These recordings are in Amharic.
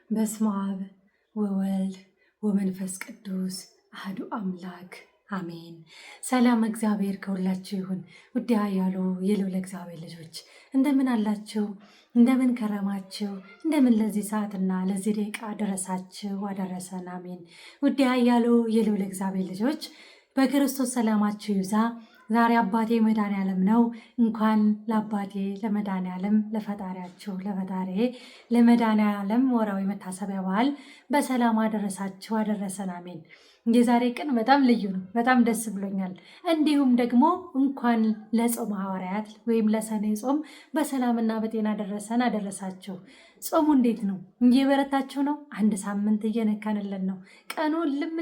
በስመ አብ ወወልድ ወመንፈስ ቅዱስ አሐዱ አምላክ አሜን። ሰላም እግዚአብሔር ከሁላችሁ ይሁን። ውድ ኃያሉ የልዑል እግዚአብሔር ልጆች እንደምን አላችሁ? እንደምን ከረማችሁ? እንደምን ለዚህ ሰዓትና ለዚህ ደቂቃ ደረሳችሁ? አደረሰን። አሜን። ውድ ኃያሉ የልዑል እግዚአብሔር ልጆች በክርስቶስ ሰላማችሁ ይብዛ። ዛሬ አባቴ መድኃኔዓለም ነው። እንኳን ለአባቴ ለመድኃኔዓለም ለፈጣሪያችሁ ለፈጣሪ ለመድኃኔዓለም ወርሃዊ መታሰቢያ በዓል በሰላም አደረሳችሁ አደረሰን። አሜን። የዛሬ ቀን በጣም ልዩ ነው። በጣም ደስ ብሎኛል። እንዲሁም ደግሞ እንኳን ለጾመ ሐዋርያት ወይም ለሰኔ ጾም በሰላምና በጤና ደረሰን አደረሳችሁ። ጾሙ እንዴት ነው? እየበረታችሁ ነው? አንድ ሳምንት እየነካንለን ነው። ቀኑ ልም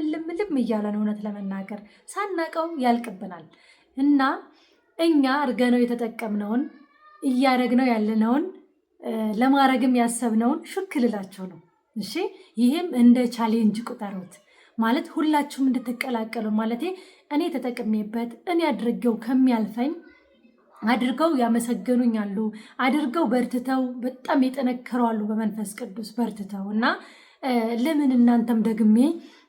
እያለን እውነት ለመናገር ሳናቀው ያልቅብናል እና እኛ አድርገነው የተጠቀምነውን እያደረግነው ያለነውን ለማድረግም ያሰብነውን ሹክ ልላችሁ ነው። እሺ፣ ይህም እንደ ቻሌንጅ ቁጠሩት። ማለት ሁላችሁም እንድትቀላቀሉ ማለቴ እኔ ተጠቅሜበት እኔ አድርገው ከሚያልፈኝ አድርገው ያመሰገኑኝ አሉ፣ አድርገው በርትተው በጣም የጠነከሩ አሉ በመንፈስ ቅዱስ በርትተው እና ለምን እናንተም ደግሜ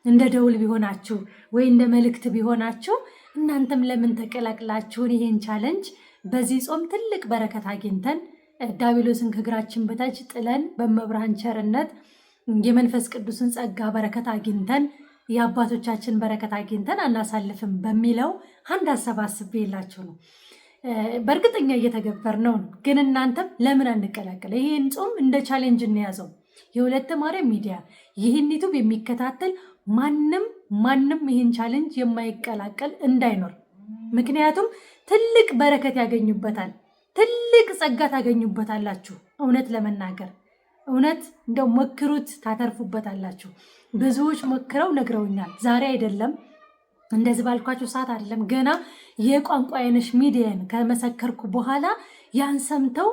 እንደ ደውል ቢሆናችሁ ወይ እንደ መልእክት ቢሆናችሁ እናንተም ለምን ተቀላቅላችሁን ይሄን ቻለንጅ በዚህ ጾም ትልቅ በረከት አግኝተን ዲያብሎስን ከእግራችን በታች ጥለን በመብርሃን ቸርነት የመንፈስ ቅዱስን ጸጋ በረከት አግኝተን የአባቶቻችን በረከት አግኝተን አናሳልፍም በሚለው አንድ አሰባስቤ የላችሁ ነው። በእርግጠኛ እየተገበር ነው። ግን እናንተም ለምን አንቀላቀል? ይህን ጾም እንደ ቻሌንጅ እንያዘው። የወለተ ማርያም ሚዲያ ይህን ዩቱብ የሚከታተል ማንም ይህን ቻሌንጅ የማይቀላቀል እንዳይኖር። ምክንያቱም ትልቅ በረከት ያገኙበታል፣ ትልቅ ጸጋ ታገኙበታላችሁ። እውነት ለመናገር እውነት እንደው ሞክሩት፣ ታተርፉበታላችሁ። ብዙዎች ሞክረው ነግረውኛል። ዛሬ አይደለም እንደዚህ ባልኳችሁ ሰዓት አይደለም፣ ገና የቋንቋ አይነሽ ሚዲያን ከመሰከርኩ በኋላ ያን ሰምተው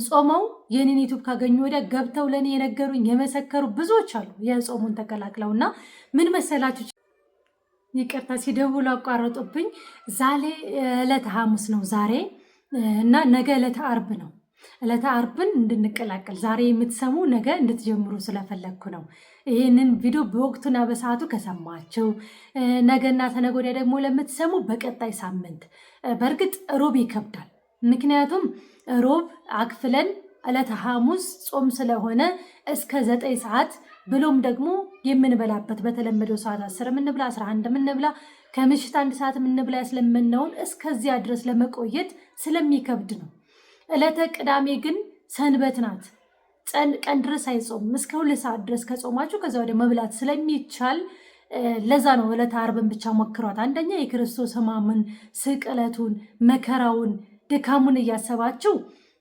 ጾመው የኔን ዩቱብ ካገኙ ወዲያ ገብተው ለእኔ የነገሩኝ የመሰከሩ ብዙዎች አሉ። የጾሙን ተቀላቅለው እና ምን መሰላችሁ፣ ይቅርታ ሲደውሉ አቋረጡብኝ። ዛሬ ዕለተ ሐሙስ ነው ዛሬ እና ነገ ዕለተ ዓርብ ነው። ዕለተ ዓርብን እንድንቀላቀል ዛሬ የምትሰሙ ነገ እንድትጀምሩ ስለፈለግኩ ነው። ይህንን ቪዲዮ በወቅቱና በሰዓቱ ከሰማችሁ ነገና ተነገ ወዲያ ደግሞ ለምትሰሙ በቀጣይ ሳምንት። በእርግጥ ሮብ ይከብዳል። ምክንያቱም ሮብ አክፍለን ዕለተ ሐሙስ ጾም ስለሆነ እስከ 9 ሰዓት ብሎም ደግሞ የምንበላበት በተለመደው ሰዓት 10 የምንብላ 11 የምንብላ ከምሽት 1 ሰዓት የምንብላ ያስለመነውን እስከዚያ ድረስ ለመቆየት ስለሚከብድ ነው። ዕለተ ቅዳሜ ግን ሰንበት ናት። ቀን ድረስ አይጾምም። እስከ 2 ሰዓት ድረስ ከጾማችሁ ከዛ ወደ መብላት ስለሚቻል ለዛ ነው ዕለተ ዓርብን ብቻ ሞክሯት። አንደኛ የክርስቶስ ሕማምን፣ ስቅለቱን፣ መከራውን፣ ድካሙን እያሰባችሁ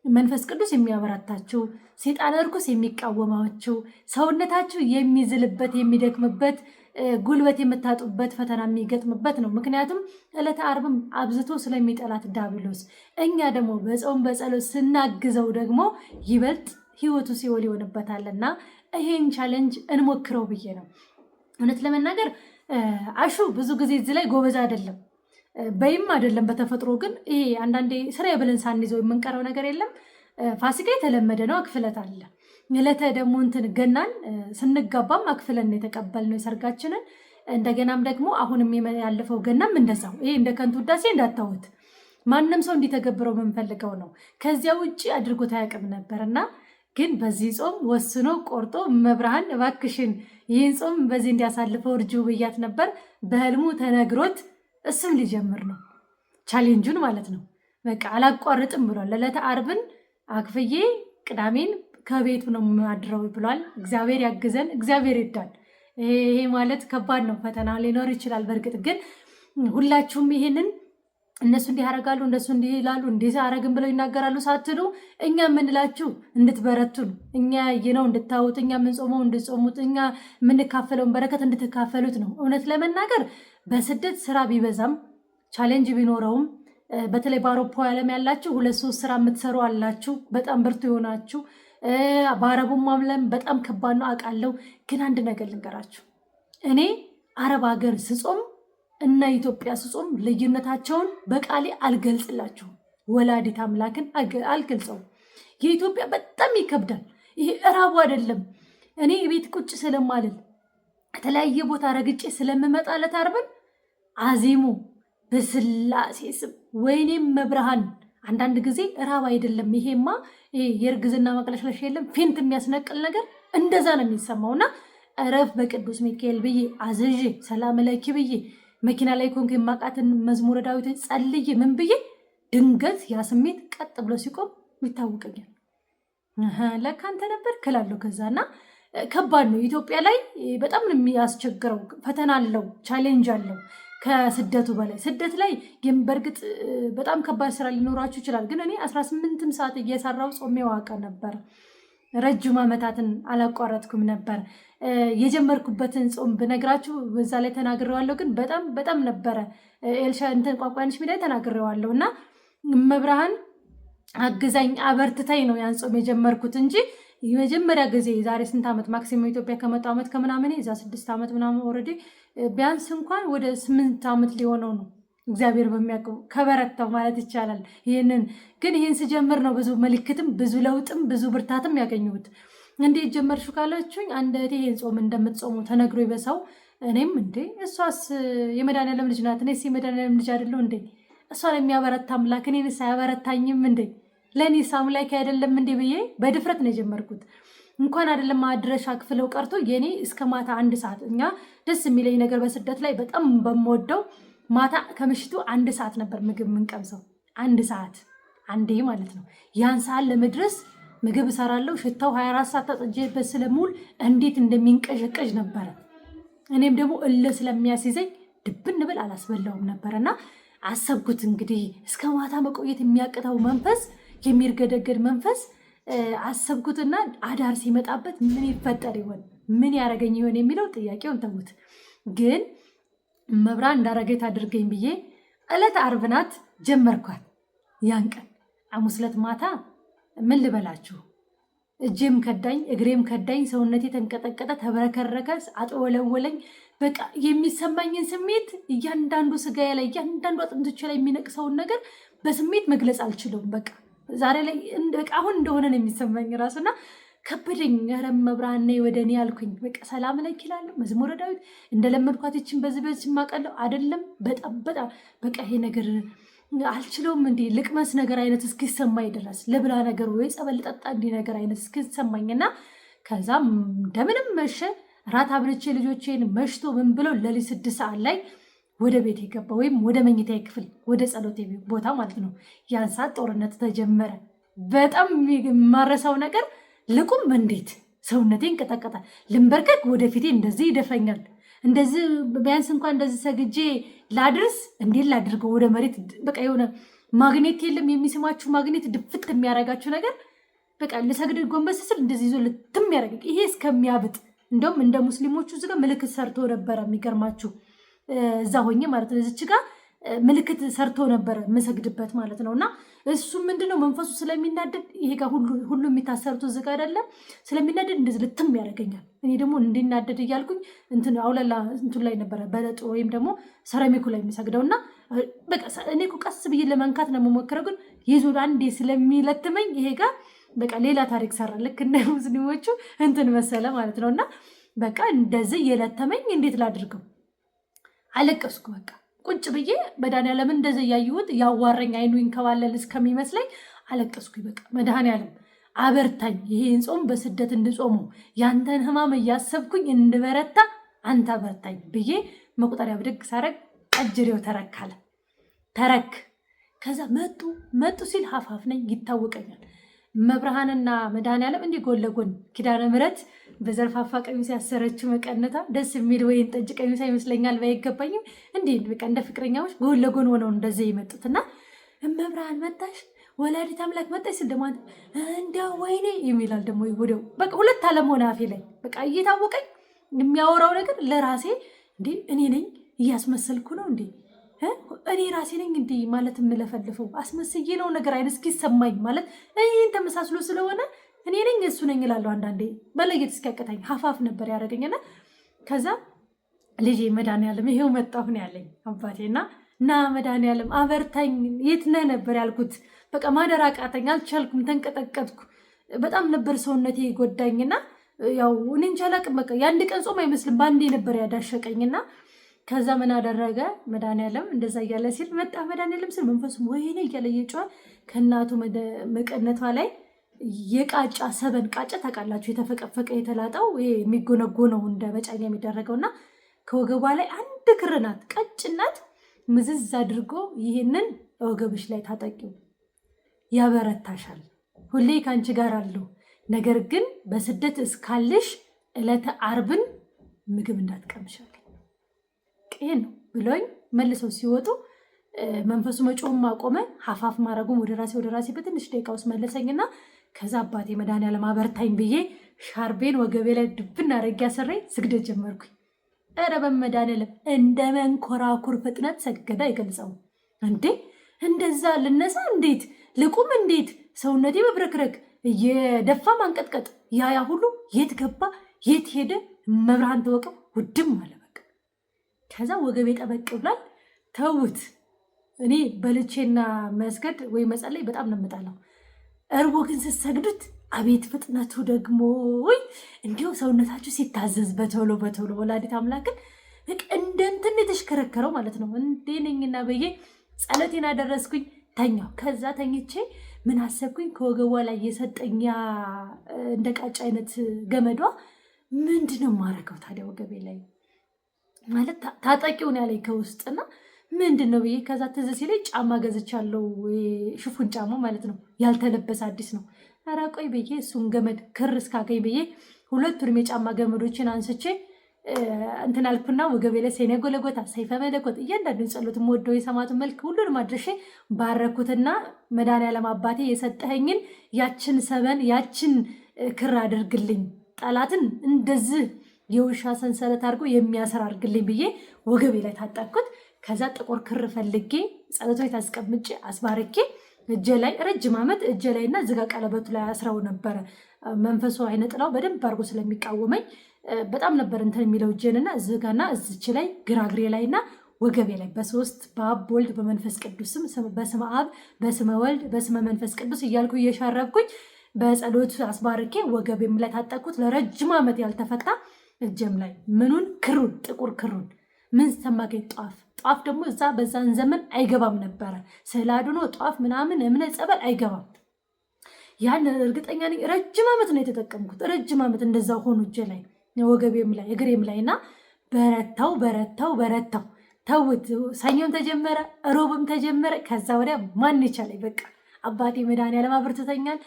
መንፈስ ቅዱስ የሚያበረታችሁ፣ ሰይጣን እርኩስ የሚቃወማችሁ፣ ሰውነታችሁ የሚዝልበት የሚደክምበት፣ ጉልበት የምታጡበት ፈተና የሚገጥምበት ነው። ምክንያቱም ዕለተ ዓርብም አብዝቶ ስለሚጠላት ዲያብሎስ፣ እኛ ደግሞ በጾም በጸሎት ስናግዘው ደግሞ ይበልጥ ህይወቱ ሲኦል ይሆንበታልና ይሄን ቻሌንጅ እንሞክረው ብዬ ነው። እውነት ለመናገር አሹ ብዙ ጊዜ እዚህ ላይ ጎበዝ አይደለም በይም አይደለም። በተፈጥሮ ግን ይሄ አንዳንዴ ስራ ብለን ሳንይዘው የምንቀረው ነገር የለም። ፋሲካ የተለመደ ነው፣ አክፍለት አለ። ዕለተ ደግሞ እንትን ገናን ስንጋባም አክፍለን ነው የተቀበልነው የሰርጋችንን። እንደገናም ደግሞ አሁንም ያለፈው ገናም እንደዛው። ይሄ እንደ ከንቱ ውዳሴ እንዳታዩት። ማንም ሰው እንዲተገብረው የምንፈልገው ነው። ከዚያ ውጭ አድርጎት አያውቅም ነበርና ግን በዚህ ጾም ወስኖ ቆርጦ መብርሃን እባክሽን ይህን ጾም በዚህ እንዲያሳልፈው እርጁ ብያት ነበር። በህልሙ ተነግሮት እሱም ሊጀምር ነው ቻሌንጁን ማለት ነው። በቃ አላቋርጥም ብሏል። ዕለተ ዓርብን አክፍዬ ቅዳሜን ከቤቱ ነው ማድረው ብሏል። እግዚአብሔር ያግዘን፣ እግዚአብሔር ይርዳን። ይሄ ማለት ከባድ ነው፣ ፈተና ሊኖር ይችላል። በእርግጥ ግን ሁላችሁም ይሄንን እነሱ እንዲህ ያደርጋሉ እነሱ እንዲህ ይላሉ እንዲህ አረግን ብለው ይናገራሉ ሳትሉ እኛ የምንላችሁ እንድትበረቱ ነው። እኛ ያየነው እንድታዩት፣ እኛ የምንጾመው እንድትጾሙት፣ እኛ የምንካፈለውን በረከት እንድትካፈሉት ነው። እውነት ለመናገር በስደት ስራ ቢበዛም ቻሌንጅ ቢኖረውም በተለይ በአውሮፓ ዓለም ያላችሁ 2-3 ስራ የምትሰሩ አላችሁ፣ በጣም ብርቱ የሆናችሁ። በአረቡም ዓለም በጣም ከባድ ነው አውቃለሁ። ግን አንድ ነገር ልንገራችሁ፣ እኔ አረብ ሀገር ስጾም እና ኢትዮጵያ ስጾም ልዩነታቸውን በቃሌ አልገልጽላችሁም። ወላዲት አምላክን አልገልጸውም። የኢትዮጵያ በጣም ይከብዳል። ይሄ እራቡ አይደለም እኔ ቤት ቁጭ ስለማልል የተለያየ ቦታ ረግጬ ስለምመጣለት አርብን አዜሙ በስላሴ ስም ወይኔም መብርሃን አንዳንድ ጊዜ ራብ አይደለም ይሄማ የእርግዝና መቅለሽለሽ የለም ፌንት የሚያስነቅል ነገር እንደዛ ነው የሚሰማውና እረፍ በቅዱስ ሚካኤል ብዬ አዝዤ ሰላም ለኪ ብዬ መኪና ላይ ኮንክ የማቃትን መዝሙረ ዳዊት ጸልዬ ምን ብዬ ድንገት ያ ስሜት ቀጥ ብሎ ሲቆም ይታወቀኛል። ለካ አንተ ነበር ክላለሁ። ከዛና ከባድ ነው። ኢትዮጵያ ላይ በጣም ነው የሚያስቸግረው። ፈተና አለው፣ ቻሌንጅ አለው ከስደቱ በላይ። ስደት ላይ በእርግጥ በጣም ከባድ ስራ ሊኖራችሁ ይችላል። ግን እኔ 18 ሰዓት እየሰራው ጾሜ ዋቀ ነበር። ረጅም ዓመታትን አላቋረጥኩም ነበር። የጀመርኩበትን ጾም ብነግራችሁ በዛ ላይ ተናግሬዋለሁ። ግን በጣም በጣም ነበረ ኤልሻ እንትን ቋንቋንሽ ሚላይ ተናግሬዋለሁ እና መብርሃን አግዛኝ አበርትታኝ ነው ያን ጾም የጀመርኩት እንጂ የመጀመሪያ ጊዜ ዛሬ ስንት ዓመት ማክሲመም ኢትዮጵያ ከመጣሁ ዓመት ከምናምን እዛ 6 ዓመት ምናምን ኦልሬዲ ቢያንስ እንኳን ወደ 8 ዓመት ሊሆነው ነው እግዚአብሔር በሚያውቀው ከበረታው ማለት ይቻላል። ይህን ስጀምር ነው ብዙ ምልክትም ብዙ ለውጥም ብዙ ብርታትም ያገኘሁት። እንዴት ጀመርሹ ካላችሁኝ አንድ እህቴ ይሄን ጾም እንደምትጾሙ ተነግሮ በሰው እኔም እንዴ እሷስ የመድኃኒዓለም ልጅ ናት፣ እኔስ የመድኃኒዓለም ልጅ አይደለሁ እንዴ? እሷን የሚያበረታ አምላክ እኔንስ አያበረታኝም እንዴ? ለእኔስ አምላክ አይደለም እንዴ ብዬ በድፍረት ነው የጀመርኩት። እንኳን አይደለም አድረሻ ክፍለው ቀርቶ የኔ እስከ ማታ 1 ሰዓት እኛ ደስ የሚለኝ ነገር በስደት ላይ በጣም በምወደው ማታ ከምሽቱ 1 ሰዓት ነበር ምግብ የምንቀምሰው። 1 ሰዓት አንዴ ማለት ነው። ያን ሰዓት ለመድረስ ምግብ እሰራለሁ። ሽታው 24 ሰዓት ተጠጀበት ስለሙል እንዴት እንደሚንቀዠቀዥ ነበረ። እኔም ደግሞ ስለሚያስይዘኝ ድብን ብል አላስበላውም ነበርና አሰብኩት እንግዲህ እስከ ማታ መቆየት የሚያቅተው መንፈስ የሚርገደገድ መንፈስ አሰብኩትና አዳር ሲመጣበት ምን ይፈጠር ይሆን ምን ያደረገኝ ይሆን የሚለው ጥያቄውን ተውት። ግን መብራን እንዳረገኝ ታድርገኝ ብዬ ዕለት ዓርብ ናት ጀመርኳት። ያን ቀን ሐሙስ ዕለት ማታ ምን ልበላችሁ እጄም ከዳኝ እግሬም ከዳኝ፣ ሰውነቴ ተንቀጠቀጠ፣ ተበረከረከ፣ አጥወለወለኝ። በቃ የሚሰማኝን ስሜት እያንዳንዱ ስጋዬ ላይ እያንዳንዱ አጥንቶቼ ላይ የሚነቅሰውን ነገር በስሜት መግለጽ አልችለውም። በቃ ዛሬ ላይ አሁን እንደሆነ ነው የሚሰማኝ ራሱና ከበደኝ። ኧረ መብርሃን ነይ ወደ እኔ አልኩኝ። በቃ ሰላም ላይ ይችላለሁ መዝሙረ ዳዊት እንደለመድኳት ይችን በዚህ ማቀለው አይደለም። በጣም በጣም በቃ ይሄ ነገር አልችለውም እንዴ ልቅመስ ነገር አይነት እስኪሰማኝ ድረስ ለብላ ነገር ወይ ጸበል ጠጣ እንዲህ ነገር አይነት እስኪሰማኝና ከዛም እንደምንም መሸ። ራት አብልቼ ልጆቼን መሽቶ ምን ብለው ለሊት 6 ሰዓት ላይ ወደ ቤት የገባ ወይም ወደ መኝታ ክፍል ወደ ጸሎት ቦታ ማለት ነው። ያን ሰዓት ጦርነት ተጀመረ። በጣም የማረሳው ነገር ልቁም እንዴት ሰውነቴ እንቀጠቀጣል፣ ልንበርከክ ወደፊቴ እንደዚህ ይደፈኛል። እንደዚህ ቢያንስ እንኳን እንደዚህ ሰግጄ ላድርስ እንዴት ላድርገው ወደ መሬት። በቃ የሆነ ማግኔት የለም የሚስማችሁ ማግኔት ድፍት የሚያረጋችሁ ነገር። በቃ ልሰግድ ጎንበስ ስል እንደዚህ ይዞ ልትም ያረጋግ ይሄ እስከሚያብጥ። እንደውም እንደ ሙስሊሞቹ እዚህ ጋር ምልክት ሰርቶ ነበረ። የሚገርማችሁ እዛ ሆኜ ማለት ነው እዚች ጋር ምልክት ሰርቶ ነበረ የምሰግድበት ማለት ነው። እና እሱ ምንድነው መንፈሱ ስለሚናደድ ይሄ ጋር ሁሉ የሚታሰሩት እዚህ ጋር አይደለም ስለሚናደድ እንደዚህ ልትም ያደርገኛል። እኔ ደግሞ እንዲናደድ እያልኩኝ እንትን አውላላ እንትን ላይ ነበረ በለጡ ወይም ደግሞ ሰረሚኩ ላይ የሚሰግደው እና በቃ እኔ እኮ ቀስ ብዬ ለመንካት ነው የምሞክረው፣ ግን ይዞ አንዴ ስለሚለትመኝ ይሄ ጋር በቃ ሌላ ታሪክ ሰራ። ልክ እንደ ሙስሊሞቹ እንትን መሰለ ማለት ነው። እና በቃ እንደዚህ እየለተመኝ እንዴት ላድርገው አለቀስኩ። በቃ ቁጭ ብዬ መድኃኒዓለምን እንደዚህ እያየሁት ያዋረኝ አይኑ ይንከባለል እስከሚመስለኝ አለቀስኩ። በቃ መድኃኒዓለም አበርታኝ፣ ይሄን ጾም በስደት እንድጾሙ ያንተን ሕማም እያሰብኩኝ እንድበረታ አንተ አበርታኝ ብዬ መቁጠሪያ ብድግ ሳረግ አጅሬው ተረካለ ተረክ። ከዛ መጡ ሲል ሀፋፍ ነኝ ይታወቀኛል። መብርሃንና መድኃኒዓለም እንዲህ ጎን ለጎን ኪዳነ ምሕረት በዘርፋፋ ቀሚስ ያሰረችው መቀነታ ደስ የሚል ወይን ጠጅ ቀሚስ ይመስለኛል ባይገባኝም እንዲህ በቃ እንደ ፍቅረኛዎች ጎን ለጎን ሆነው እንደዚህ የመጡትና መብርሃን መጣሽ ወላዲት አምላክ መጣሽ ስል ደግሞ እንዲያው ወይኔ የሚላል ደግሞ ወዲያው በቃ ሁለት ዓለም ሆነ አፌ ላይ በቃ እየታወቀኝ የሚያወራው ነገር ለራሴ እንዴ እኔ ነኝ እያስመሰልኩ ነው እንዴ እኔ ራሴ ነኝ እንዲህ ማለት የምለፈልፈው አስመስዬ ነው ነገር አይነት እስኪሰማኝ ማለት እኔን ተመሳስሎ ስለሆነ እኔ ነኝ እሱ ነኝ እላለሁ። አንዳንዴ በለየት እስኪያቀታኝ ሀፋፍ ነበር ያደረገኝና ከዛ ልጄ መድኃኒዓለም ይሄው መጣሁ ነው ያለኝ አባቴና እና መድኃኒዓለም አበርታኝ የት ነህ ነበር ያልኩት። በቃ ማደር አቃተኝ፣ አልቻልኩም፣ ተንቀጠቀጥኩ። በጣም ነበር ሰውነቴ ጎዳኝና ያው እኔ እንጃ አላቅም። በቃ የአንድ ቀን ጾም አይመስልም፣ በአንዴ ነበር ያዳሸቀኝና ከዛ ምን አደረገ መድኃኒዓለም እንደዛ እያለ ሲል መጣ። መድኃኒዓለም ስል መንፈሱ ወይኔ እያለ እየጮኸ ከእናቱ መቀነቷ ላይ የቃጫ ሰበን ቃጫ ታውቃላችሁ፣ የተፈቀፈቀ የተላጠው የሚጎነጎነው እንደ መጫኛ የሚደረገውና ከወገቧ ላይ አንድ ክር ናት፣ ቀጭን ናት። ምዝዝ አድርጎ ይህንን ወገብሽ ላይ ታጠቂው፣ ያበረታሻል፣ ሁሌ ከአንቺ ጋር አለው። ነገር ግን በስደት እስካለሽ ዕለተ ዓርብን ምግብ እንዳትቀምሻል ይሄን ነው ብሎኝ መልሰው ሲወጡ መንፈሱ መጮህም አቆመ። ሀፋፍ ማድረጉም ወደ ራሴ በትንሽ ደቂቃ ውስጥ መለሰኝና ከዛ አባቴ መድኃኒዓለም አበርታኝ ብዬ ሻርቤን ወገቤ ላይ ድብና አድርጌ አሰሬ ስግደት ጀመርኩኝ። ኧረ በመድኃኒዓለም እንደ መንኮራኩር ፍጥነት ሰገደ አይገልጸውም። እንዴ እንደዛ ልነሳ እንዴት ልቁም እንዴት ሰውነቴ መብረክረክ እየደፋ ማንቀጥቀጥ ያ ሁሉ የት ገባ የት ሄደ? መብርሃን ተወቀው ውድም አለ በቃ። ከዛ ወገቤ ጠበቅ ብሏል። ተውት። እኔ በልቼና መስገድ ወይ መጸለይ በጣም ነው የምጠላው። እርቦ ግን ስትሰግዱት አቤት ፍጥነቱ ደግሞ ወይ እንዲሁ ሰውነታችሁ ሲታዘዝ በቶሎ ወላዲት አምላክን በቃ እንደ እንትን የተሽከረከረው ማለት ነው። እንዴ ነኝና ብዬ ጸሎቴን አደረስኩኝ፣ ተኛው። ከዛ ተኝቼ ምን አሰብኩኝ፣ ከወገቧ ላይ የሰጠኛ እንደ ቃጫ አይነት ገመዷ ምንድነው የማረገው ታዲያ ወገቤ ላይ ማለት ታጠቂውን ያለኝ ከውስጥና ምንድን ነው ብዬ ከዛ ትዝ ሲለኝ ጫማ ገዝቻለሁ፣ ሽፉን ጫማ ማለት ነው፣ ያልተለበሰ አዲስ ነው። ኧረ ቆይ ብዬ እሱን ገመድ ክር እስካገኝ ብዬ ሁለቱንም የጫማ ገመዶችን አንስቼ እንትን አልኩና ወገቤ ላይ ሰይነ ጎለጎታ ሰይፈ መለኮት እያንዳንዱን ጸሎት የምወደው የሰማዕቱን መልክ ሁሉንም አድርሼ ባረኩትና መድኃኒዓለም አባቴ የሰጠኸኝን ያችን ሰበን ያችን ክር አድርግልኝ፣ ጠላትን እንደዚህ የውሻ ሰንሰለት አድርጎ የሚያሰር አድርግልኝ ብዬ ወገቤ ላይ ታጠቅኩት። ከዛ ጥቁር ክር ፈልጌ ጸሎት ቤት አስቀምጬ አስባርኬ እጄ ላይ ረጅም ዓመት እጄ ላይ እና ዝጋ ቀለበቱ ላይ አስራው ነበረ። መንፈሱ አይነ ጥላው በደንብ አድርጎ ስለሚቃወመኝ በጣም ነበር እንትን የሚለው እጄንና ዝጋና እዝች ላይ ግራግሬ ላይ እና ወገቤ ላይ በሶስት በአብ በወልድ በመንፈስ ቅዱስም በስመ አብ በስመ ወልድ በስመ መንፈስ ቅዱስ እያልኩ እየሻረብኩኝ በጸሎት አስባርኬ ወገቤም ላይ ታጠቅኩት። ለረጅም ዓመት ያልተፈታ እጄም ላይ ምኑን ክሩን ጥቁር ክሩን ምን ሰማገኝ ጧፍ ደግሞ እዛ በዛን ዘመን አይገባም ነበረ። ስዕል አድኖ ጧፍ ምናምን እምነት ጸበል አይገባም። ያን እርግጠኛ ነኝ። ረጅም ዓመት ነው የተጠቀምኩት። ረጅም ዓመት እንደዛ ሆኖ እጄ ላይ ወገቤም ላይ እግሬም ላይ እና በረታው ተውት። ሰኞም ተጀመረ፣ ሮብም ተጀመረ። ከዛ ወዲያ ማን ይቻለኝ በቃ አባቴ መድኃኒዓለም አበርትተኛል።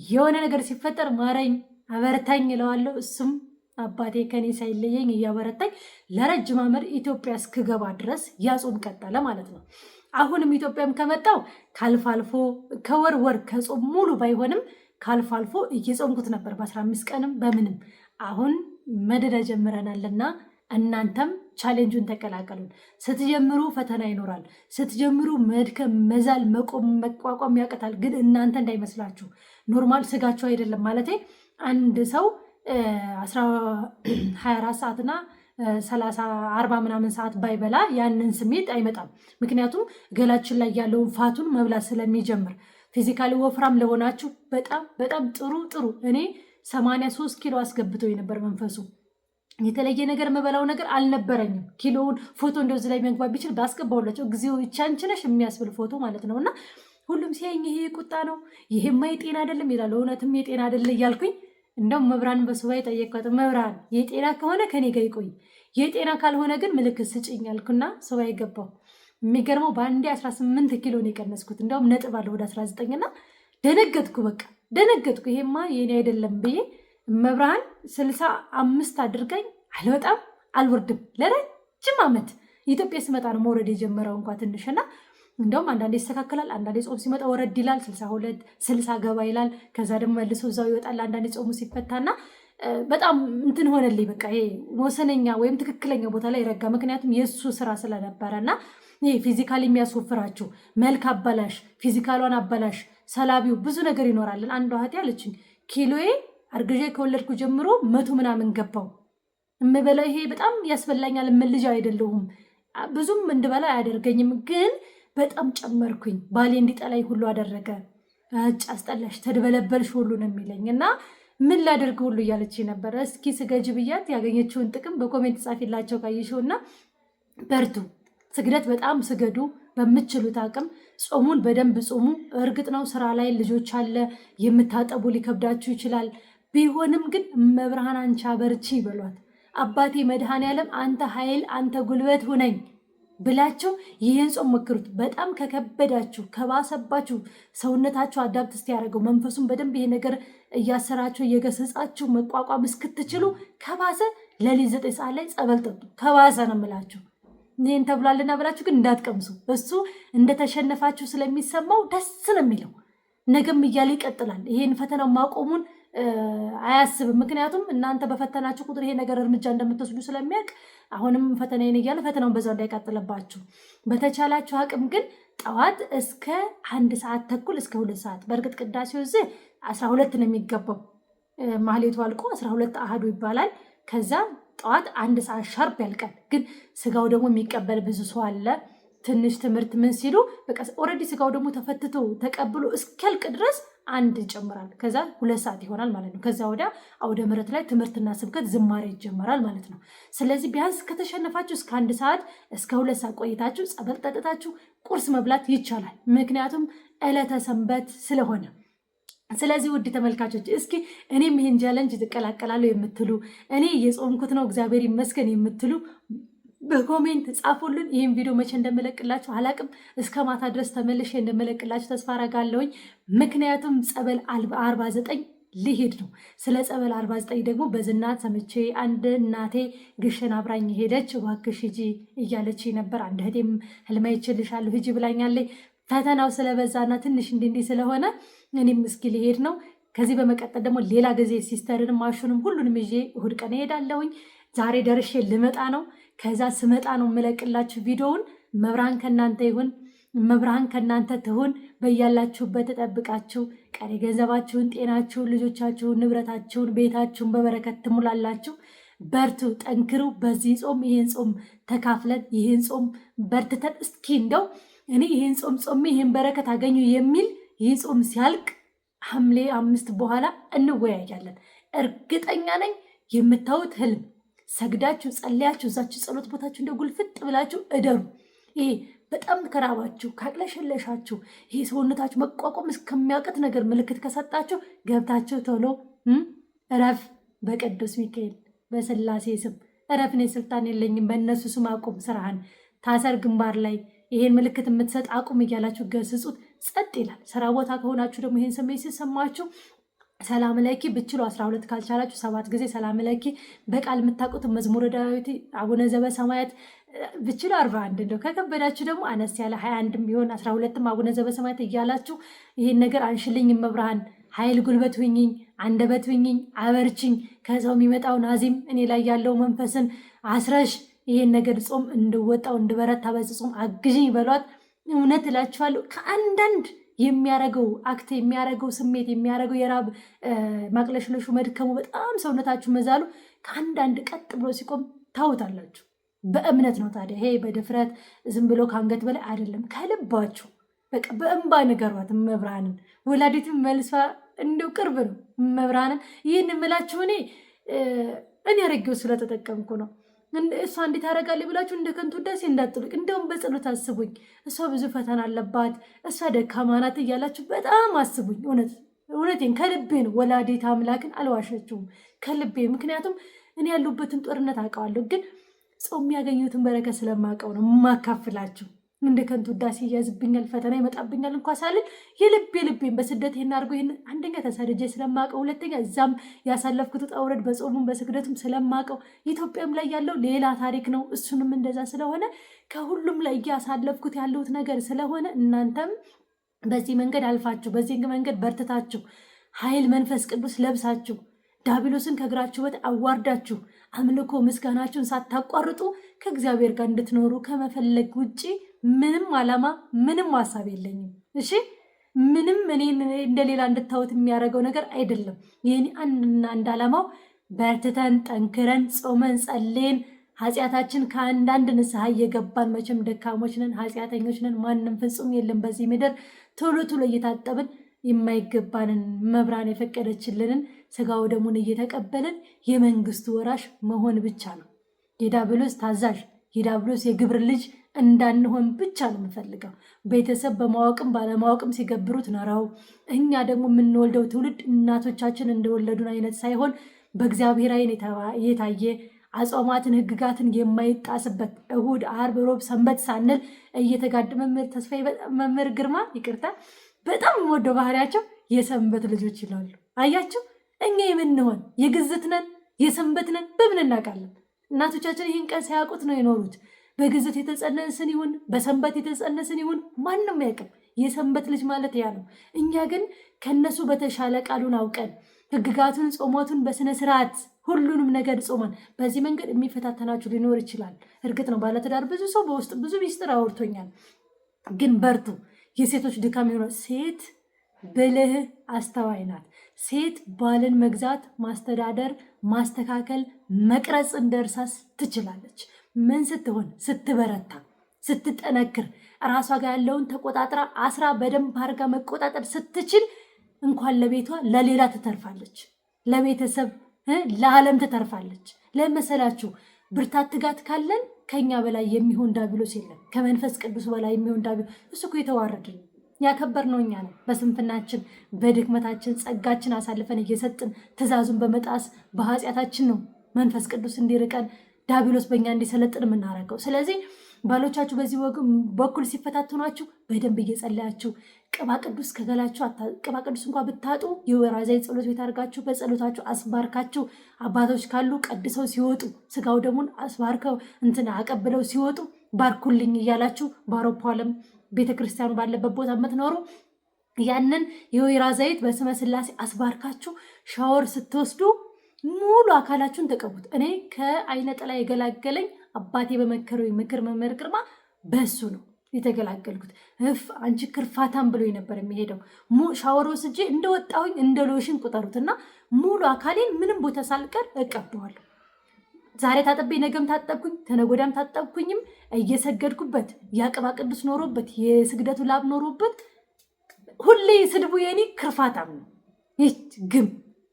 የሆነ ነገር ሲፈጠር ማረኝ አበርታኝ እለዋለሁ። እሱም አባቴ ከኔ ሳይለየኝ እያበረታኝ ለረጅም ዓመት ኢትዮጵያ እስክገባ ድረስ ያጾም ቀጠለ ማለት ነው። አሁንም ኢትዮጵያም ከመጣው ካልፋልፎ ከወር ከጾም ሙሉ ባይሆንም ካልፋልፎ እየጾምኩት ነበር፣ በ15 ቀንም በምንም። አሁን መደዳ ጀምረናልና እናንተም ቻሌንጁን ተቀላቀሉን። ስትጀምሩ ፈተና ይኖራል። ስትጀምሩ መድከም፣ መዛል፣ መቆም፣ መቋቋም ያቅታል። ግን እናንተ እንዳይመስላችሁ ኖርማል ስጋችሁ አይደለም ማለት አንድ ሰው 24 ሰዓትና 30-40 ምናምን ሰዓት ባይበላ ያንን ስሜት አይመጣም። ምክንያቱም ገላችን ላይ ያለውን ፋቱን መብላት ስለሚጀምር። ፊዚካሊ ወፍራም ለሆናችሁ በጣም ጥሩ እኔ 83 ኪሎ አስገብቶኝ ነበር መንፈሱ። የተለየ ነገር የምበላው ነገር አልነበረኝም። ኪሎውን ፎቶ እንደዚህ ላይ መግባት ቢችል ባስገባውላቸው ጊዜው ቻንችነሽ የሚያስብል ፎቶ ማለት ነው። እና ሁሉም ሲያየኝ ይሄ ቁጣ ነው ይሄማ የጤና አይደለም ይላል። እውነትም የጤና አይደለ እያልኩኝ እንደውም መብራን በሱባኤ ጠየቅኳት። መብራን የጤና ከሆነ ከኔ ጋር ይቆይ፣ የጤና ካልሆነ ግን ምልክት ስጭኝ አልኩና ሱባኤ ገባሁ። የሚገርመው በአንዴ 18 ኪሎ ነው የቀነስኩት። እንደውም ነጥብ አለ ወደ 19 እና ደነገጥኩ። ይሄማ የኔ አይደለም ብዬ መብራን 65 አድርገኝ አልወጣም አልወርድም። ለረጅም ዓመት ኢትዮጵያ ስመጣ ነው መውረድ የጀመረው እንኳ ትንሽና እንደውም አንዳንዴ ይስተካከላል። አንዳንዴ ጾም ሲመጣ ወረድ ይላል። 62 60 ገባ ይላል። ከዛ ደግሞ መልሶ እዛው ይወጣል። አንዳንዴ ጾሙ ሲፈታና በጣም እንትን ሆነልኝ። በቃ ይሄ ወሰነኛ ወይም ትክክለኛ ቦታ ላይ ረጋ። ምክንያቱም የእሱ ስራ ስለነበረና ይሄ ፊዚካል የሚያስወፍራችሁ መልክ አበላሽ፣ ፊዚካሏን አበላሽ፣ ሰላቢው ብዙ ነገር ይኖራልን። አንዷ እህቴ አለችኝ ኪሎዬ አርግዤ ከወለድኩ ጀምሮ 100 ምናምን ገባው። የምበላው ይሄ በጣም ያስበላኛል። ልጅ አይደለሁም ብዙም እንድበላ አያደርገኝም፣ ግን በጣም ጨመርኩኝ። ባሌ እንዲጠላኝ ሁሉ አደረገ። አስጠላሽ፣ ተድበለበልሽ ሁሉ ነው የሚለኝ እና ምን ላደርግ ሁሉ እያለች ነበር። እስኪ ስገጅ ብያት ያገኘችውን ጥቅም በኮሜንት ጻፊላቸው ካየሽውና በርቱ። ስግደት በጣም ስገዱ በምትችሉት አቅም። ጾሙን በደንብ ጾሙ። እርግጥ ነው ስራ ላይ ልጆች አለ የምታጠቡ ሊከብዳችሁ ይችላል። ቢሆንም ግን መብርሃን አንቺ አበርቺ ይበሏት። አባቴ መድኃኔዓለም አንተ ኃይል አንተ ጉልበት ሁነኝ ብላችሁ ይህን ጾም ሞክሩት። በጣም ከከበዳችሁ ከባሰባችሁ ሰውነታችሁ አዳፕት እስኪያደርገው መንፈሱን በደንብ ይሄ ነገር እያሰራችሁ እየገሰጻችሁ መቋቋም እስክትችሉ ከባሰ ሌሊት 9 ሰዓት ላይ ጸበል ጠጡ። ከባሰ ነው የምላችሁ። ይህን ተብሏልና ብላችሁ ግን እንዳትቀምሱ። እሱ እንደተሸነፋችሁ ስለሚሰማው ደስ ነው የሚለው። ነገም እያለ ይቀጥላል። ይሄን ፈተናው ማቆሙን አያስብም። ምክንያቱም እናንተ በፈተናችሁ ቁጥር ይሄ ነገር እርምጃ እንደምትወስዱ ስለሚያውቅ አሁንም ፈተናዬን እያለ ፈተናውን በዛው እንዳይቀጥልባችሁ በተቻላችሁ አቅም ግን ጠዋት እስከ 1 ሰዓት ተኩል እስከ 2 ሰዓት። በእርግጥ ቅዳሴው እዚህ 12 ነው የሚገባው። ማህሌቱ አልቆ 12 አሃዱ ይባላል። ከዛ ጠዋት 1 ሰዓት ሻርፕ ያልቃል። ግን ስጋው ደግሞ የሚቀበል ብዙ ሰው አለ። ትንሽ ትምህርት ምን ሲሉ በቃ ኦልሬዲ ስጋው ደግሞ ተፈትቶ ተቀብሎ እስኪያልቅ ድረስ 1 ይጨምራል። ከዛ 2 ሰዓት ይሆናል ማለት ነው። ከዛ ወዲያ አውደ ምሕረት ላይ ትምህርትና ስብከት ዝማሬ ይጀመራል ማለት ነው። ስለዚህ ቢያንስ ከተሸነፋችሁ እስከ 1 ሰዓት እስከ 2 ሰዓት ቆይታችሁ ጸበል ጠጥታችሁ ቁርስ መብላት ይቻላል። ምክንያቱም ዕለተ ሰንበት ስለሆነ። ስለዚህ ውድ ተመልካቾች እስኪ እኔም ይሄን ቻለንጅ ትቀላቀላለሁ የምትሉ እኔ የጾምኩት ነው እግዚአብሔር ይመስገን የምትሉ በኮሜንት ጻፉልን። ይህን ቪዲዮ መቼ እንደምለቅላችሁ አላቅም። እስከ ማታ ድረስ ተመልሼ እንደምለቅላችሁ ተስፋ አረጋለሁኝ። ምክንያቱም ጸበል 49 ሊሄድ ነው። ስለ ጸበል 49 ደግሞ በዝናት ሰምቼ አንድ እናቴ ግሽን አብራኝ ሄደች። እባክሽ ሂጂ እያለች ነበር። አንድ እህቴም ህልማ ይችልሻለሁ ሂጂ ብላኛለች። ፈተናው ስለበዛና ትንሽ እንዲህ ስለሆነ እኔም እስኪ ሊሄድ ነው። ከዚህ በመቀጠል ደግሞ ሌላ ጊዜ ሲስተርንም ማሹንም ሁሉንም ይዤ እሁድ ቀን እሄዳለሁኝ። ዛሬ ደርሼ ልመጣ ነው። ከዛ ስመጣ ነው የምለቅላችሁ ቪዲዮውን። መብርሃን ከእናንተ ይሁን፣ መብርሃን ከእናንተ ትሁን። በያላችሁበት ተጠብቃችሁ ቀሪ ገንዘባችሁን፣ ጤናችሁን፣ ልጆቻችሁን፣ ንብረታችሁን፣ ቤታችሁን በበረከት ትሙላላችሁ። በርቱ፣ ጠንክሩ። በዚህ ጾም ይህን ጾም ተካፍለን ይህን ጾም በርትተን እስኪ እንደው እኔ ይህን ጾም ጾሜ ይህን በረከት አገኙ የሚል ይህ ጾም ሲያልቅ ሐምሌ 5 በኋላ እንወያያለን። እርግጠኛ ነኝ የምታዩት ህልም ሰግዳችሁ ጸልያችሁ እዛችሁ ጸሎት ቦታችሁ እንደ ጉልፍጥ ብላችሁ እደሩ። ይሄ በጣም ከራባችሁ ካቅለሸለሻችሁ ይሄ ሰውነታችሁ መቋቋም እስከሚያውቅት ነገር ምልክት ከሰጣችሁ ገብታችሁ ቶሎ እረፍ። በቅዱስ ሚካኤል በስላሴ ስም እረፍ። እኔ ስልጣን የለኝም፣ በእነሱ ስም አቁም ስራህን፣ ታሰር ግንባር ላይ ይሄን ምልክት የምትሰጥ አቁም እያላችሁ ገስጹት። ጸጥ ይላል። ስራ ቦታ ከሆናችሁ ደግሞ ይሄን ስሜት ሲሰማችሁ ሰላም ለኪ ብችሉ 12 ካልቻላችሁ 7 ጊዜ ሰላም ለኪ በቃል የምታውቁትን መዝሙረ ዳዊት አቡነ ዘበሰማያት ብችሉ 41 እንደው ከከበዳችሁ ደግሞ አነስ ያለ 21 ቢሆን 12ም አቡነ ዘበሰማያት እያላችሁ ይሄን ነገር አንሽልኝ መብርሃን ኃይል ጉልበት ሁኝኝ፣ አንደበት ሁኝኝ፣ አበርችኝ፣ ከሰው የሚመጣው ናዚም እኔ ላይ ያለው መንፈስን አስረሽ ይሄን ነገር ጾም እንድወጣው እንድበረታ በዚህ ጾም አግዥኝ በሏት። እውነት እላችኋለሁ ከአንዳንድ የሚያረገው አክት የሚያረገው ስሜት የሚያረገው የራብ ማቅለሽለሹ መድከሙ በጣም ሰውነታችሁ መዛሉ ከአንዳንድ ቀጥ ብሎ ሲቆም ታውታላችሁ። በእምነት ነው ታዲያ። ይሄ በድፍረት ዝም ብሎ ከአንገት በላይ አይደለም። ከልባችሁ በቃ በእንባ ንገሯት መብርሃንን። ወላዲትም መልሷ እንደው ቅርብ ነው መብርሃንን። ይህን የምላችሁ እኔ አረጌው ስለተጠቀምኩ ነው። እሷ እንዴት ታደርጋለች ብላችሁ እንደ ከንቱ ውዳሴ እንዳትጥሉቅ። እንደውም በጸሎት አስቡኝ። እሷ ብዙ ፈተና አለባት፣ እሷ ደካማ ናት እያላችሁ በጣም አስቡኝ። እውነቴን ከልቤ ነው። ወላዲት አምላክን አልዋሸችውም ከልቤ። ምክንያቱም እኔ ያሉበትን ጦርነት አውቀዋለሁ፣ ግን ጾም የሚያገኙትን በረከት ስለማውቀው ነው የማካፍላችሁ። እንደ ከንቱ ውዳሴ እያዝብኛል፣ ፈተና ይመጣብኛል እንኳ ሳልን የልቤን በስደት ይህን አድርጎ ይህን አንደኛ ተሰድጄ ስለማውቀው፣ ሁለተኛ እዛም ያሳለፍኩት ውጣ ውረድ በጾሙም በስግደቱም ስለማውቀው፣ ኢትዮጵያም ላይ ያለው ሌላ ታሪክ ነው። እሱንም እንደዛ ስለሆነ ከሁሉም ላይ እያሳለፍኩት ያለሁት ነገር ስለሆነ እናንተም በዚህ መንገድ አልፋችሁ በዚህ መንገድ በርትታችሁ ኃይል መንፈስ ቅዱስ ለብሳችሁ ዲያብሎስን ከእግራችሁ በታች አዋርዳችሁ አምልኮ ምስጋናችሁን ሳታቋርጡ ከእግዚአብሔር ጋር እንድትኖሩ ከመፈለግ ውጭ ምንም ዓላማ ምንም ሀሳብ የለኝም። እሺ ምንም እኔን እንደሌላ እንድታዩት የሚያደርገው ነገር አይደለም። ይህን አንድና አንድ ዓላማው በርትተን ጠንክረን ጾመን ጸልየን ኃጢአታችን ከአንዳንድ ንስሐ እየገባን መቼም ደካሞች ነን፣ ኃጢአተኞች ነን፣ ማንም ፍጹም የለም በዚህ ምድር። ቶሎ ቶሎ እየታጠብን የማይገባንን መብራን የፈቀደችልንን ስጋው ደሙን እየተቀበልን የመንግስቱ ወራሽ መሆን ብቻ ነው። የዲያብሎስ ታዛዥ የዲያብሎስ የግብር ልጅ እንዳንሆን ብቻ ነው የምፈልገው። ቤተሰብ በማወቅም ባለማወቅም ሲገብሩት ኖረው እኛ ደግሞ የምንወልደው ትውልድ እናቶቻችን እንደወለዱን አይነት ሳይሆን በእግዚአብሔር ዓይን የታየ አጽዋማትን ሕግጋትን የማይጣስበት እሁድ፣ ዓርብ፣ ሮብ፣ ሰንበት ሳንል እየተጋድ መምህር ግርማ ይቅርታ በጣም የምወደው ባህሪያቸው የሰንበት ልጆች ይላሉ። አያቸው እኛ የምንሆን የግዝት ነን የሰንበት ነን በምን እናውቃለን? እናቶቻችን ይህን ቀን ሳያውቁት ነው የኖሩት። በግዝት የተጸነስን ይሁን በሰንበት የተጸነስን ይሁን ማንም ያውቅም። የሰንበት ልጅ ማለት ያ ነው። እኛ ግን ከነሱ በተሻለ ቃሉን አውቀን ሕግጋቱን ጾሞቱን በስነ ስርዓት ሁሉንም ነገር ጾመን በዚህ መንገድ የሚፈታተናችሁ ሊኖር ይችላል። እርግጥ ነው ባለትዳር ብዙ ሰው በውስጥ ብዙ ሚስጥር አውርቶኛል። ግን በርቱ። የሴቶች ድካም የሆነ ሴት ብልህ አስተዋይ ናት። ሴት ባልን መግዛት፣ ማስተዳደር፣ ማስተካከል፣ መቅረጽ እንደርሳስ ትችላለች። ምን ስትሆን? ስትበረታ፣ ስትጠነክር፣ ራሷ ጋር ያለውን ተቆጣጥራ አስራ በደንብ አድርጋ መቆጣጠር ስትችል እንኳን ለቤቷ ለሌላ ትተርፋለች። ለቤተሰብ ለዓለም ትተርፋለች። ለመሰላችሁ ብርታት ትጋት ካለን ከኛ በላይ የሚሆን ዲያብሎስ የለም። ከመንፈስ ቅዱስ በላይ የሚሆን ዲያብሎስ እሱ እኮ የተዋረድን ያከበርነው እኛ ነው። በስንፍናችን በድክመታችን ጸጋችን አሳልፈን እየሰጥን ትእዛዙን በመጣስ በኃጢአታችን ነው መንፈስ ቅዱስ እንዲርቀን ዲያብሎስ በእኛ እንዲሰለጥን የምናደርገው። ስለዚህ ባሎቻችሁ በዚህ በኩል ሲፈታተኗችሁ በደንብ እየጸለያችሁ ቅባ ቅዱስ ከገላችሁ ቅባ ቅዱስ እንኳ ብታጡ የወይራ ዘይት ጸሎት ቤት አድርጋችሁ በጸሎታችሁ አስባርካችሁ አባቶች ካሉ ቀድሰው ሲወጡ ስጋው ደሙን አስባርከው አቀብለው ሲወጡ ባርኩልኝ እያላችሁ በአውሮፓ ዓለም ቤተክርስቲያኑ ባለበት ቦታ የምትኖሩ ያንን የወይራ ዘይት በስመ ስላሴ አስባርካችሁ ሻወር ስትወስዱ ሙሉ አካላችሁን ተቀቡት። እኔ ከአይነ ጥላ የገላገለኝ አባቴ በመከረው ምክር መምህር ግርማ በሱ ነው የተገላገልኩት። አንቺ ክርፋታም ብሎ ነበር የሚሄደው። ሻወር ወስጄ እንደወጣሁኝ እንደ ሎሽን ቁጠሩትና ሙሉ አካሌን ምንም ቦታ ሳልቀር እቀባዋለሁ። ዛሬ ታጠቤ ነገም ታጠብኩኝ ተነጎዳም ታጠብኩኝም እየሰገድኩበት ያቅባ ቅዱስ ኖሮበት የስግደቱ ላብ ኖሮበት ሁሌ ስድቡ የኔ ክርፋታም ነው። ግም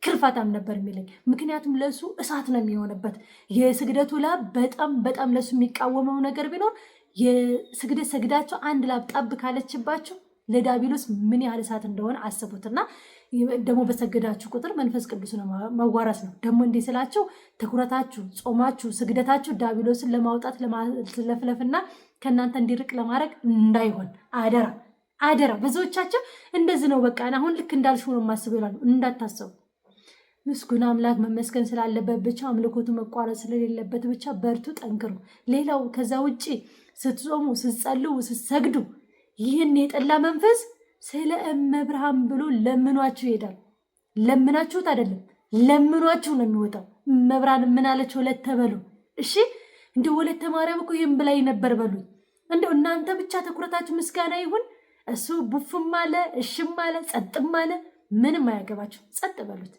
ክርፋታም ነበር የሚለኝ። ምክንያቱም ለሱ እሳት ነው የሚሆንበት። የስግደቱ ላብ በጣም ለሱ የሚቃወመው ነገር ቢኖር የስግደት ሰግዳቸው አንድ ላብ ጣብ ካለችባቸው ለዲያብሎስ ምን ያህል እሳት እንደሆነ አስቡትና ደግሞ በሰገዳችሁ ቁጥር መንፈስ ቅዱስን መዋረስ ነው። ደግሞ እንዲህ ስላችሁ ትኩረታችሁ፣ ጾማችሁ፣ ስግደታችሁ ዲያብሎስን ለማውጣት ለፍለፍና ከእናንተ እንዲርቅ ለማድረግ እንዳይሆን አደራ። ብዙዎቻቸው እንደዚህ ነው በቃ አሁን ልክ እንዳልሽው ነው የማስበው ይላሉ። እንዳታሰቡ። ምስጉን አምላክ መመስገን ስላለበት ብቻ አምልኮቱ መቋረጥ ስለሌለበት ብቻ በርቱ፣ ጠንክሩ። ሌላው ከዛ ውጭ ስትጾሙ፣ ስትጸልዩ፣ ስትሰግዱ ይህን የጠላ መንፈስ ስለ እመብርሃን ብሎ ለምኗችሁ ይሄዳል። ለምናችሁት አይደለም ለምኗችሁ ነው የሚወጣው። እመብርሃን ምን አለች? ወለተ በሉ። እሺ እንደ ወለተ ማርያም እኮ ይህን ብላይ ነበር በሉ። እንደው እናንተ ብቻ ትኩረታችሁ ምስጋና ይሁን። እሱ ቡፍም አለ እሽም አለ ጸጥም አለ ምንም አያገባችሁ። ጸጥ በሉት።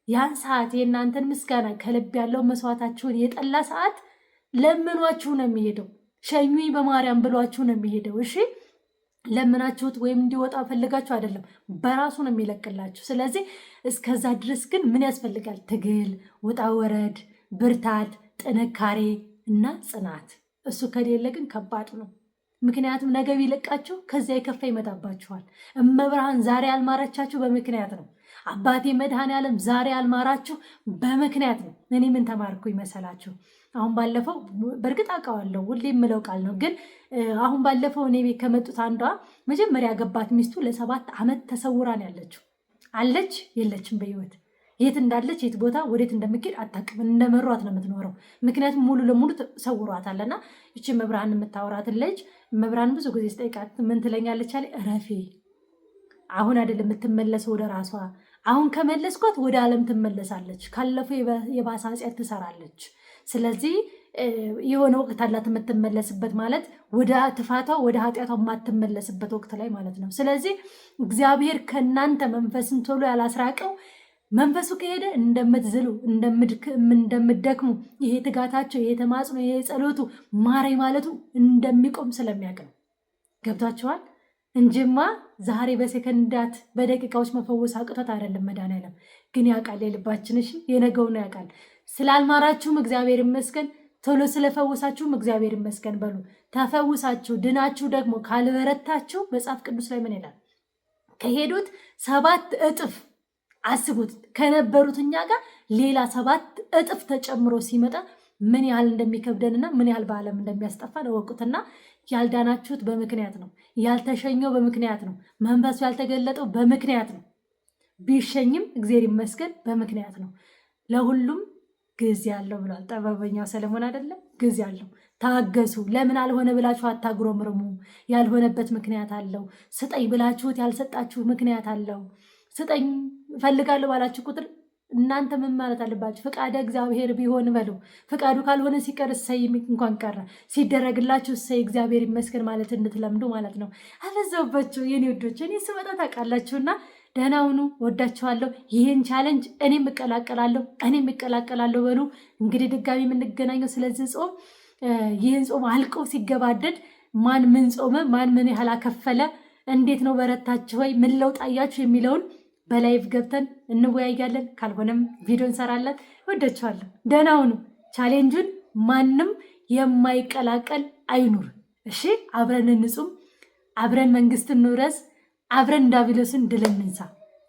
ያን ሰዓት የእናንተን ምስጋና ከልብ ያለው መስዋዕታችሁን የጠላ ሰዓት ለምኗችሁ ነው የሚሄደው። ሸኙኝ በማርያም ብሏችሁ ነው የሚሄደው። እሺ ለምናችሁት ወይም እንዲወጣ ፈልጋችሁ አይደለም፣ በራሱ ነው የሚለቅላችሁ። ስለዚህ እስከዛ ድረስ ግን ምን ያስፈልጋል? ትግል፣ ውጣ ወረድ፣ ብርታት፣ ጥንካሬ እና ጽናት። እሱ ከሌለ ግን ከባድ ነው። ምክንያቱም ነገ ቢለቃችሁ ከዚያ የከፋ ይመጣባችኋል። እመብርሃን ዛሬ ያልማረቻችሁ በምክንያት ነው። አባቴ መድኃኔዓለም ዛሬ ያልማራችሁ በምክንያት ነው። እኔ ምን ተማርኩ ይመሰላችሁ? አሁን ባለፈው በእርግጥ አውቀዋለሁ ሁሌ የምለው ቃል ነው፣ ግን አሁን ባለፈው እኔ ቤት ከመጡት አንዷ መጀመሪያ ያገባት ሚስቱ ለ7 ዓመት ተሰውራን ያለችው አለች የለችም በህይወት የት እንዳለች የት ቦታ ወዴት እንደምትሄድ አታውቅም። እንደመሯት ነው የምትኖረው። ምክንያቱም ሙሉ ለሙሉ ሰውሯታልና ይቺ መብርሃን የምታወራትን ልጅ መብርሃን ብዙ ጊዜ ስጠይቃት ምን ትለኛለች አለ እረፊ፣ አሁን አይደለም የምትመለሰው ወደ ራሷ። አሁን ከመለስኳት ወደ ዓለም ትመለሳለች፣ ካለፈው የባሰ ኃጢአት ትሰራለች። ስለዚህ የሆነ ወቅት አላት የምትመለስበት፣ ማለት ወደ ትፋቷ ወደ ኃጢአቷ የማትመለስበት ወቅት ላይ ማለት ነው። ስለዚህ እግዚአብሔር ከእናንተ መንፈስን ቶሎ ያላስራቀው መንፈሱ ከሄደ እንደምትዝሉ እንደምትደክሙ፣ ይሄ ትጋታቸው፣ ይሄ ተማጽኖ፣ ይሄ ጸሎቱ ማረኝ ማለቱ እንደሚቆም ስለሚያውቅ ነው። ገብቷችኋል? እንጂማ ዛሬ በሰከንዳት በደቂቃዎች መፈወስ አቅቶት አይደለም። መድኃኒዓለም ግን ያውቃል የልባችንሽ የነገውን ያውቃል። ስላልማራችሁም እግዚአብሔር ይመስገን፣ ቶሎ ስለፈወሳችሁም እግዚአብሔር ይመስገን በሉ። ተፈውሳችሁ ድናችሁ ደግሞ ካልበረታችሁ መጽሐፍ ቅዱስ ላይ ምን ይላል? ከሄዱት 7 እጥፍ አስቡት፣ ከነበሩት እኛ ጋር ሌላ 7 እጥፍ ተጨምሮ ሲመጣ ምን ያህል እንደሚከብደንና ምን ያህል በዓለም እንደሚያስጠፋን እወቁትና ያልዳናችሁት በምክንያት ነው። ያልተሸኘው በምክንያት ነው። መንፈሱ ያልተገለጠው በምክንያት ነው። ቢሸኝም እግዚአብሔር ይመስገን በምክንያት ነው። ለሁሉም ጊዜ አለው ብሏል ጥበበኛው ሰለሞን አይደለም? ጊዜ አለው። ታገሱ። ለምን አልሆነ ብላችሁ አታጉረምርሙ። ያልሆነበት ምክንያት አለው። ስጠኝ ብላችሁት ያልሰጣችሁ ምክንያት አለው። ስጠኝ እፈልጋለሁ ባላችሁ ቁጥር እናንተ ምን ማለት አለባችሁ? ፈቃደ እግዚአብሔር ቢሆን በሉ። ፈቃዱ ካልሆነ ሲቀር እሰይ እንኳን ቀረ፣ ሲደረግላችሁ እሰይ እግዚአብሔር ይመስገን ማለት እንድትለምዱ ማለት ነው። አበዛውባችሁ የኔ ወዶች። እኔ ስመጣ ታውቃላችሁና ደህና ሁኑ። ወዳችኋለሁ። ይህን ቻለንጅ እኔም እቀላቀላለሁ በሉ። እንግዲህ ድጋሚ የምንገናኘው ስለዚህ ጾም ይህን ጾም አልቆ ሲገባደድ ማን ምን ጾመ፣ ማን ምን ያህል አከፈለ፣ እንዴት ነው በረታችሁ ወይ፣ ምን ለውጥ አያችሁ የሚለውን በላይቭ ገብተን እንወያያለን። ካልሆነም ቪዲዮ እንሰራለን። ወዳችኋለሁ። ደህና ሁኑ። ቻሌንጁን ማንም የማይቀላቀል አይኑር። እሺ፣ አብረን እንጹም፣ አብረን መንግስት እንውረስ፣ አብረን ዲያብሎስን ድል እንንሳ።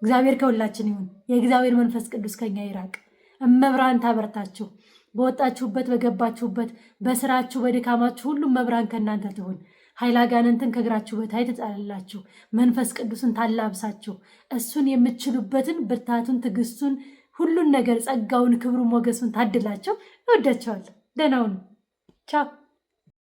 እግዚአብሔር ከሁላችን ይሁን። የእግዚአብሔር መንፈስ ቅዱስ ከኛ ይራቅ። እመብርሃን ታበርታችሁ። በወጣችሁበት በገባችሁበት፣ በስራችሁ በድካማችሁ ሁሉም መብራን ከእናንተ ትሁን። ኃይለ አጋንንትን ከእግራችሁ በታይ ትጣላላችሁ። መንፈስ ቅዱስን ታላብሳችሁ። እሱን የምትችሉበትን ብርታቱን፣ ትዕግስቱን፣ ሁሉን ነገር ጸጋውን፣ ክብሩን፣ ሞገሱን ታድላቸው። እወዳቸዋለሁ። ደህና ሁኑ። ቻው